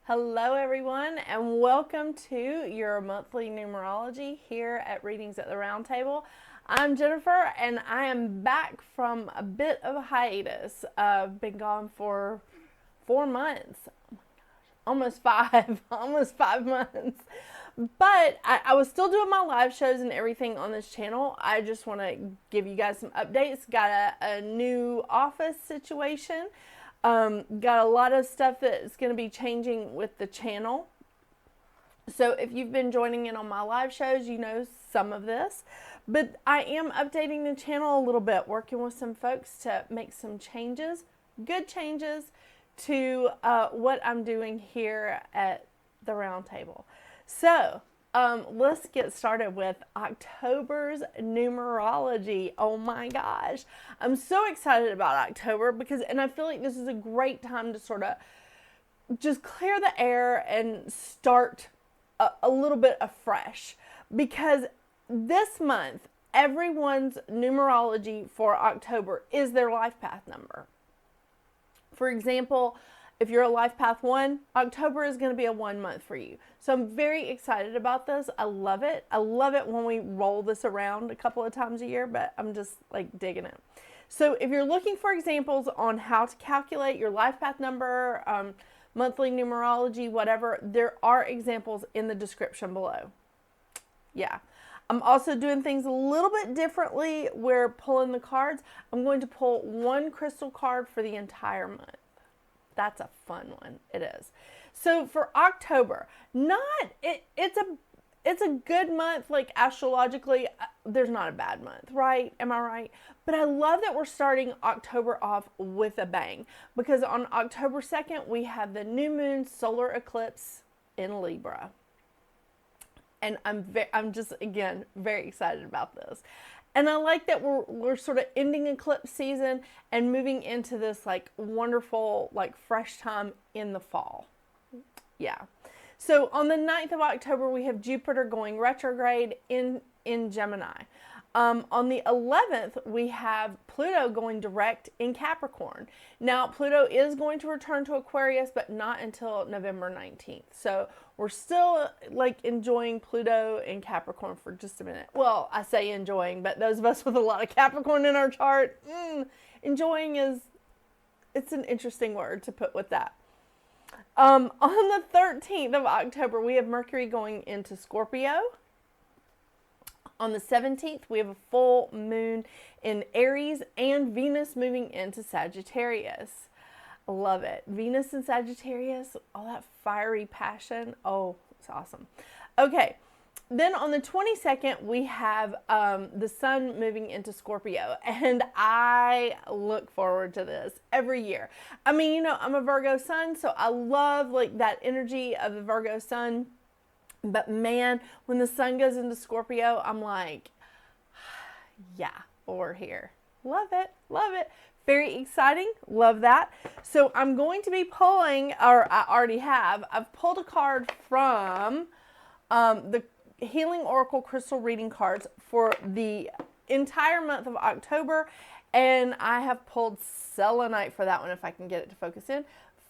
Hello everyone, and welcome to your monthly numerology here at Readings at the Round Table. I'm Jennifer, and I am back from a bit of a hiatus. I've been gone for 4 months. Oh my gosh, almost five, almost 5 months. But I was still doing my live shows and everything on this channel. I just want to give you guys some updates. Got a new office situation. Got a lot of stuff that's going to be changing with the channel. So if you've been joining in on my live shows, you know some of this. But I am updating the channel a little bit, working with some folks to make some changes, good changes to what I'm doing here at the Round Table. So let's get started with October's numerology. Oh my gosh. I'm so excited about October and I feel like this is a great time to sort of just clear the air and start a little bit afresh, because this month, everyone's numerology for October is their life path number. For example, if you're a life path 1, October is going to be a 1 month for you. So I'm very excited about this. I love it. I love it when we roll this around a couple of times a year, but I'm just like digging it. So if you're looking for examples on how to calculate your life path number, monthly numerology, whatever, there are examples in the description below. Yeah. I'm also doing things a little bit differently. We're pulling the cards. I'm going to pull one crystal card for the entire month. That's a fun one. It is. So for October, it's a good month, like astrologically. There's not a bad month, right? Am I right? But I love that we're starting October off with a bang, because on October 2nd, we have the new moon solar eclipse in Libra. And I'm just, again, very excited about this. And I like that we're sort of ending eclipse season and moving into this like wonderful, like fresh time in the fall. Yeah. So on the 9th of October, we have Jupiter going retrograde in Gemini. On the 11th, we have Pluto going direct in Capricorn. Now, Pluto is going to return to Aquarius, but not until November 19th. So we're still like enjoying Pluto in Capricorn for just a minute. Well, I say enjoying, but those of us with a lot of Capricorn in our chart, enjoying it's an interesting word to put with that. On the 13th of October, we have Mercury going into Scorpio. On the 17th, we have a full moon in Aries and Venus moving into Sagittarius. I love it. Venus and Sagittarius, all that fiery passion. Oh, it's awesome. Okay. Then on the 22nd, we have the sun moving into Scorpio, and I look forward to this every year. I mean, you know, I'm a Virgo sun, so I love like that energy of the Virgo sun. But man, when the sun goes into Scorpio, I'm like, yeah, we're here. Love it. Love it. Very exciting. Love that. So I'm going to be pulling, or I already have, I've pulled a card from the Healing Oracle Crystal Reading cards for the entire month of October. And I have pulled Selenite for that one, if I can get it to focus in.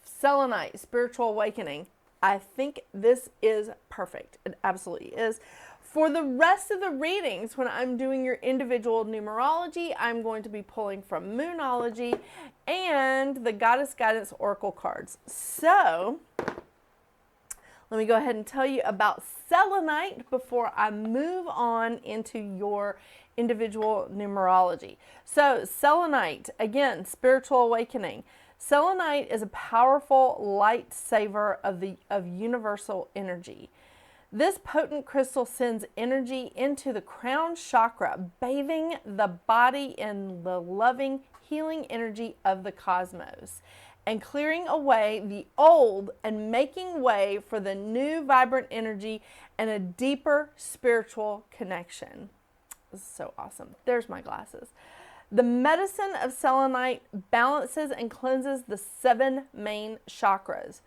Selenite, Spiritual Awakening. I think this is perfect. It absolutely is. For the rest of the readings, when I'm doing your individual numerology, I'm going to be pulling from Moonology and the Goddess Guidance Oracle cards. So let me go ahead and tell you about Selenite before I move on into your individual numerology. So Selenite, again, Spiritual Awakening. Selenite is a powerful lightsaber of universal energy. This potent crystal sends energy into the crown chakra, bathing the body in the loving, healing energy of the cosmos, and clearing away the old and making way for the new vibrant energy and a deeper spiritual connection. This is so awesome. There's my glasses. The medicine of selenite balances and cleanses the 7 main chakras.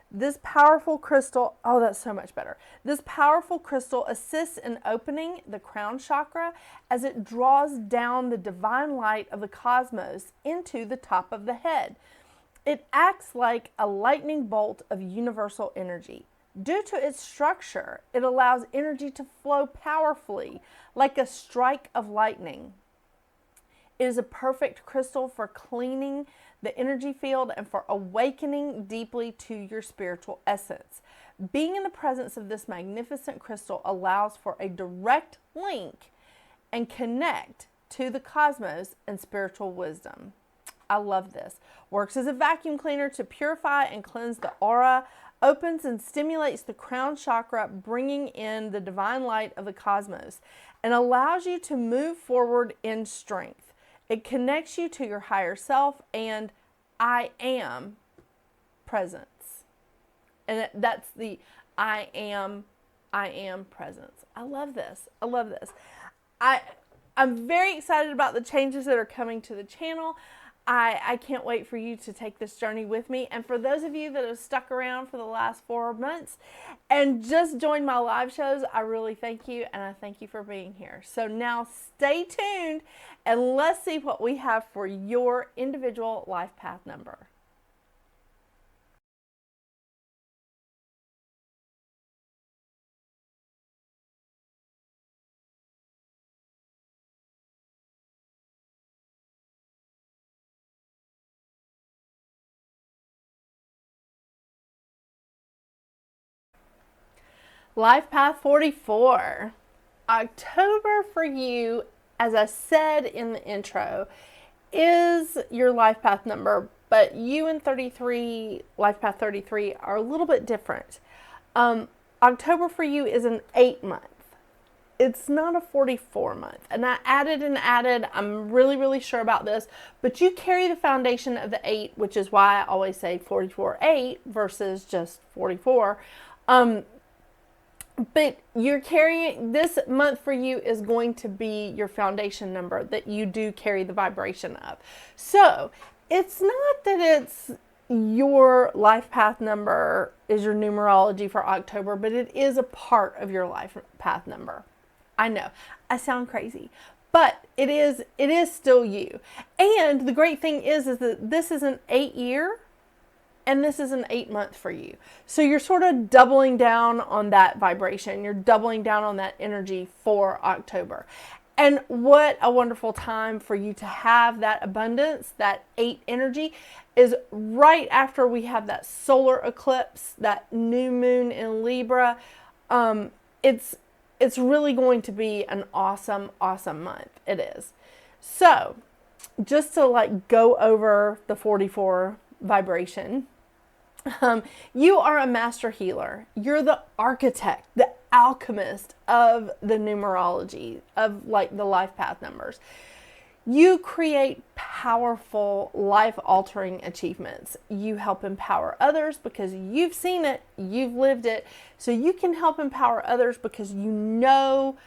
This powerful crystal, oh, that's so much better. This powerful crystal assists in opening the crown chakra as it draws down the divine light of the cosmos into the top of the head. It acts like a lightning bolt of universal energy. Due to its structure, it allows energy to flow powerfully, like a strike of lightning. It is a perfect crystal for cleaning the energy field and for awakening deeply to your spiritual essence. Being in the presence of this magnificent crystal allows for a direct link and connect to the cosmos and spiritual wisdom. I love this. Works as a vacuum cleaner to purify and cleanse the aura, opens and stimulates the crown chakra, bringing in the divine light of the cosmos, and allows you to move forward in strength. It connects you to your higher self and I am presence. And that's the I am presence. I love this. I love this. I'm very excited about the changes that are coming to the channel. I can't wait for you to take this journey with me. And for those of you that have stuck around for the last 4 months and just joined my live shows, I really thank you, and I thank you for being here. So now stay tuned and let's see what we have for your individual life path number. Life Path 44. October for you, as I said in the intro, is your life path number, but you and 33, life path 33, are a little bit different. October for you is an 8 month. It's not a 44 month. And I added, I'm really sure about this, but you carry the foundation of the 8, which is why I always say 44-8 versus just 44. But you're carrying, this month for you is going to be your foundation number that you do carry the vibration of. So it's not that it's your life path number is your numerology for October, but it is a part of your life path number. I know, I sound crazy, but it is still you. And the great thing is that this is an 8-year and this is an 8 month for you. So you're sort of doubling down on that vibration. You're doubling down on that energy for October. And what a wonderful time for you to have that abundance, that 8 energy, is right after we have that solar eclipse, that new moon in Libra. It's really going to be an awesome month. It is. So just to like go over the 44 vibration, you are a master healer. You're the architect, the alchemist of the numerology, of like the life path numbers. You create powerful, life-altering achievements. You help empower others because you've seen it, you've lived it. So you can help empower others because you know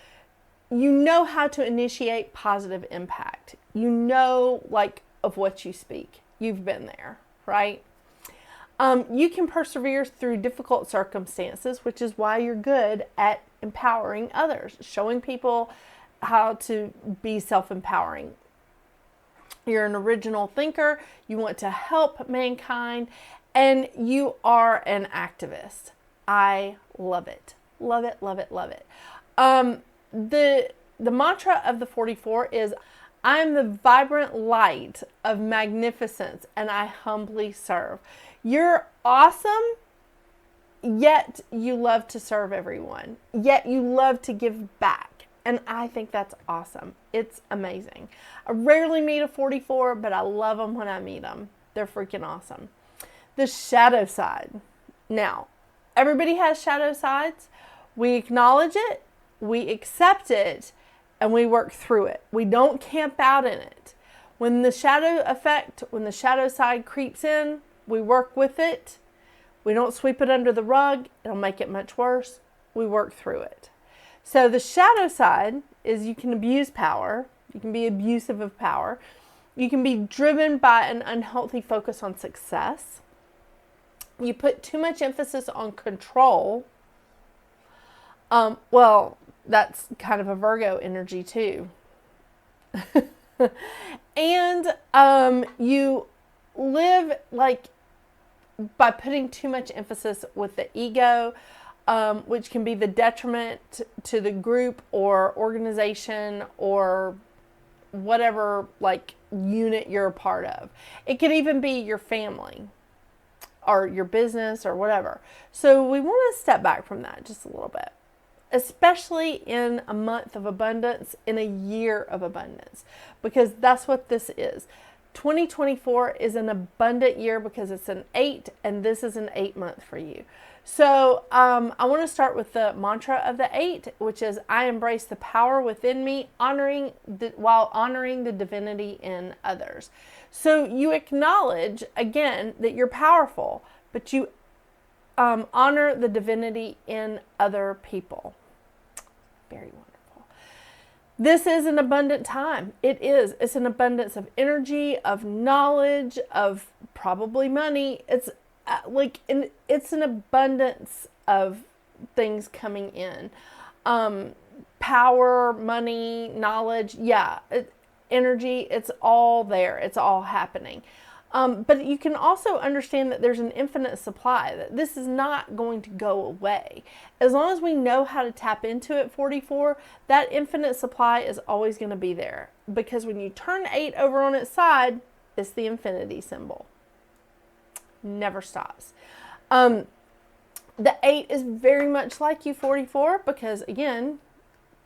how to initiate positive impact. You know, like, of what you speak. You've been there, right? You can persevere through difficult circumstances, which is why you're good at empowering others, showing people how to be self-empowering. You're an original thinker. You want to help mankind, and you are an activist. I love it. Love it, love it, love it. The mantra of the 44 is, I am the vibrant light of magnificence, and I humbly serve. You're awesome, yet you love to serve everyone. Yet you love to give back. And I think that's awesome. It's amazing. I rarely meet a 44, but I love them when I meet them. They're freaking awesome. The shadow side. Now, everybody has shadow sides. We acknowledge it, we accept it, and we work through it. We don't camp out in it. When the shadow side creeps in, we work with it. We don't sweep it under the rug. It'll make it much worse. We work through it. So the shadow side is you can abuse power. You can be abusive of power. You can be driven by an unhealthy focus on success. You put too much emphasis on control. Well, that's kind of a Virgo energy too. And you live like by putting too much emphasis with the ego, which can be the detriment to the group or organization or whatever like unit you're a part of. It could even be your family or your business or whatever. So we want to step back from that just a little bit, especially in a month of abundance, in a year of abundance, because that's what this is. 2024 is an abundant year because it's an 8, and this is an 8 month for you. So I want to start with the mantra of the 8, which is, I embrace the power within me, while honoring the divinity in others. So you acknowledge, again, that you're powerful, but you honor the divinity in other people. Very wonderful. This is an abundant time. It is. It's an abundance of energy, of knowledge, of probably money. It's it's an abundance of things coming in. Power, money, knowledge, energy, it's all there. It's all happening. But you can also understand that there's an infinite supply, that this is not going to go away. As long as we know how to tap into it, 44, that infinite supply is always going to be there. Because when you turn 8 over on its side, it's the infinity symbol. Never stops. The 8 is very much like you, 44, because again,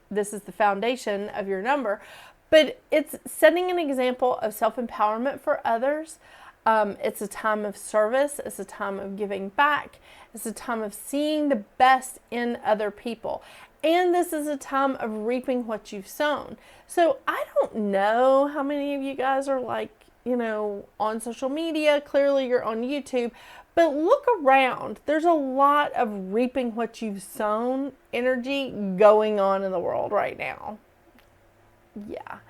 this is the foundation of your number. But it's setting an example of self-empowerment for others. It's a time of service. It's a time of giving back. It's a time of seeing the best in other people. And this is a time of reaping what you've sown. So I don't know how many of you guys are like, on social media. Clearly you're on YouTube. But look around. There's a lot of reaping what you've sown energy going on in the world right now. Yeah.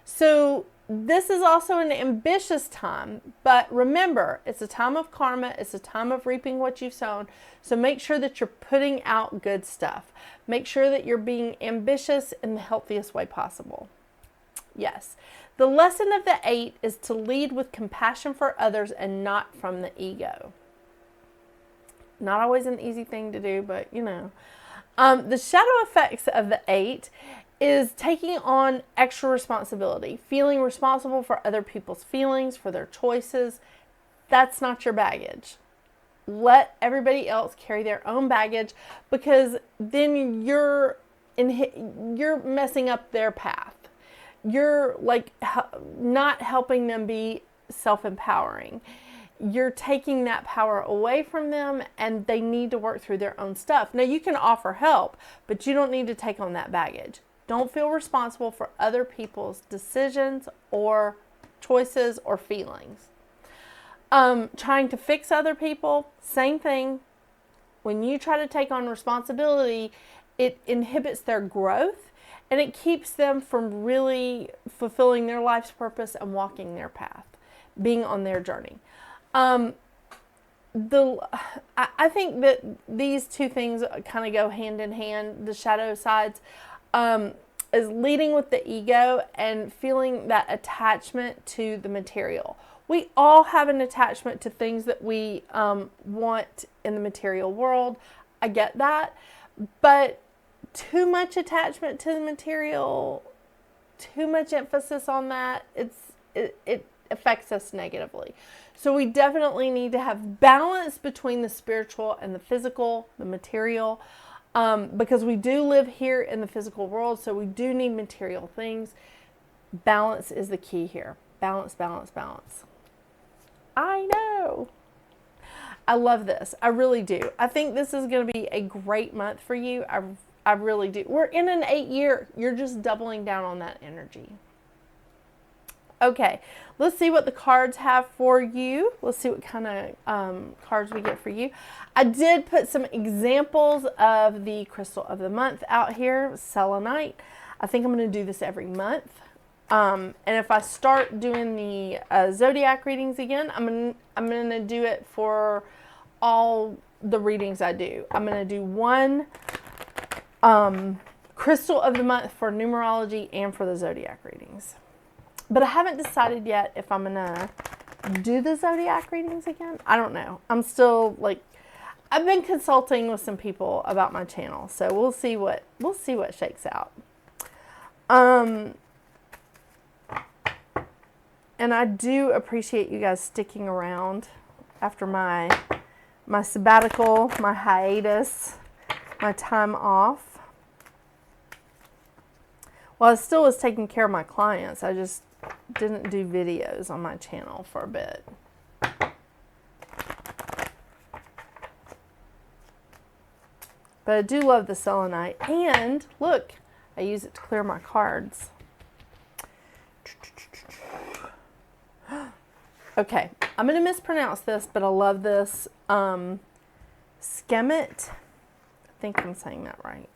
So this is also an ambitious time, but remember, it's a time of karma. It's a time of reaping what you've sown. So make sure that you're putting out good stuff. Make sure that you're being ambitious in the healthiest way possible. Yes. The lesson of the 8 is to lead with compassion for others and not from the ego. Not always an easy thing to do, but the shadow effects of the 8 is taking on extra responsibility, feeling responsible for other people's feelings, for their choices. That's not your baggage. Let everybody else carry their own baggage, because then you're messing up their path. You're like not helping them be self-empowering. You're taking that power away from them, and they need to work through their own stuff. Now, you can offer help, but you don't need to take on that baggage. Don't feel responsible for other people's decisions or choices or feelings. Trying to fix other people, same thing. When you try to take on responsibility, it inhibits their growth, and it keeps them from really fulfilling their life's purpose and walking their path, being on their journey. I think that these two things kind of go hand in hand, the shadow sides. Is leading with the ego and feeling that attachment to the material. We all have an attachment to things that we want in the material world. I get that. But too much attachment to the material, too much emphasis on that, it affects us negatively. So we definitely need to have balance between the spiritual and the physical, the material. Because we do live here in the physical world, so we do need material things. Balance is the key here. Balance, balance, balance. I know. I love this. I really do. I think this is going to be a great month for you. I really do. We're in an 8 year. You're just doubling down on that energy. Okay, let's see what the cards have for you. Let's see what kind of cards we get for you. I did put some examples of the crystal of the month out here, selenite. I think I'm going to do this every month. And if I start doing the zodiac readings again, I'm going to do it for all the readings I do. I'm going to do one crystal of the month for numerology and for the zodiac readings. But I haven't decided yet if I'm going to do the zodiac readings again. I don't know. I'm still like, I've been consulting with some people about my channel, so we'll see what shakes out. And I do appreciate you guys sticking around after my sabbatical, my hiatus, my time off. Well, I still was taking care of my clients. I just didn't do videos on my channel for a bit. But I do love the selenite. And look, I use it to clear my cards. Okay, I'm going to mispronounce this, but I love this. Skemet. I think I'm saying that right.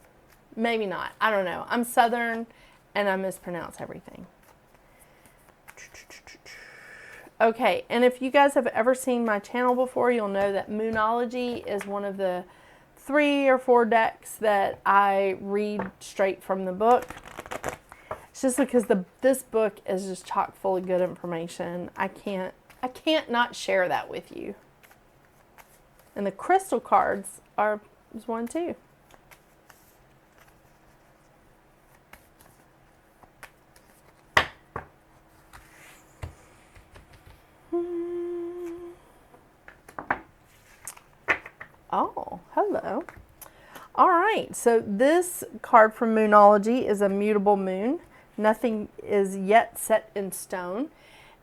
Maybe not. I don't know. I'm Southern and I mispronounce everything. Okay, and if you guys have ever seen my channel before, you'll know that Moonology is one of the 3 or 4 decks that I read straight from the book. It's just because this book is just chock full of good information. I can't not share that with you. And the crystal cards is one too. Oh, hello. All right, so this card from Moonology is a mutable moon. Nothing is yet set in stone.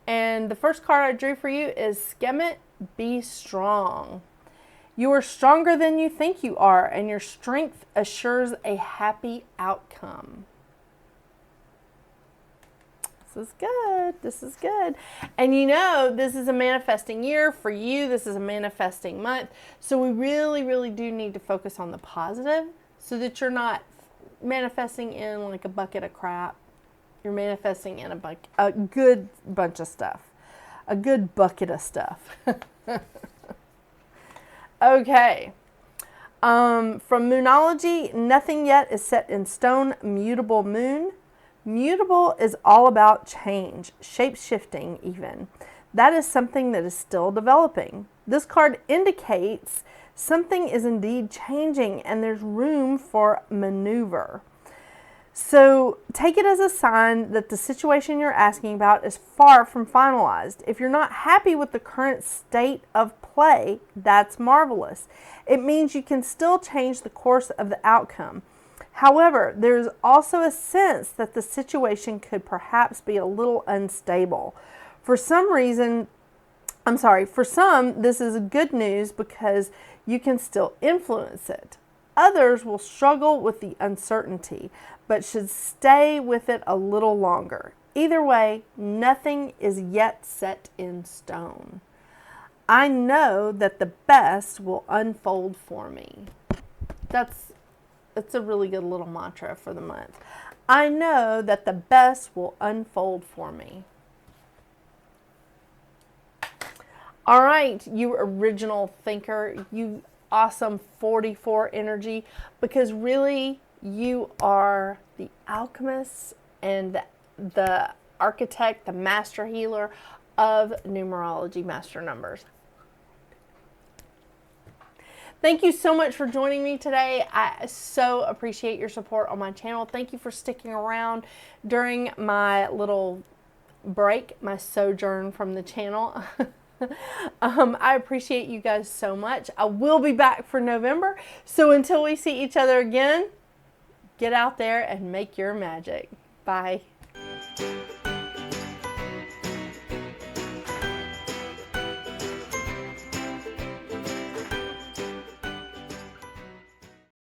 And the first card I drew for you is Skemet, be strong. You are stronger than you think you are, and your strength assures a happy outcome. This is good. This is good. And you know, this is a manifesting year for you. This is a manifesting month. So we really, really do need to focus on the positive so that you're not manifesting in like a bucket of crap. You're manifesting in a good bunch of stuff. A good bucket of stuff. Okay. From Moonology, nothing yet is set in stone. Mutable moon. Mutable is all about change, shape-shifting even. That is something that is still developing. This card indicates something is indeed changing and there's room for maneuver. So take it as a sign that the situation you're asking about is far from finalized. If you're not happy with the current state of play, that's marvelous. It means you can still change the course of the outcome. However, there's also a sense that the situation could perhaps be a little unstable. For some, this is good news because you can still influence it. Others will struggle with the uncertainty, but should stay with it a little longer. Either way, nothing is yet set in stone. I know that the best will unfold for me. It's a really good little mantra for the month. I know that the best will unfold for me. All right, you original thinker, you awesome 44 energy, because really you are the alchemist and the architect, the master healer of numerology, master numbers. Thank you so much for joining me today. I so appreciate your support on my channel. Thank you for sticking around during my little break, my sojourn from the channel. I appreciate you guys so much. I will be back for November. So until we see each other again, get out there and make your magic. Bye.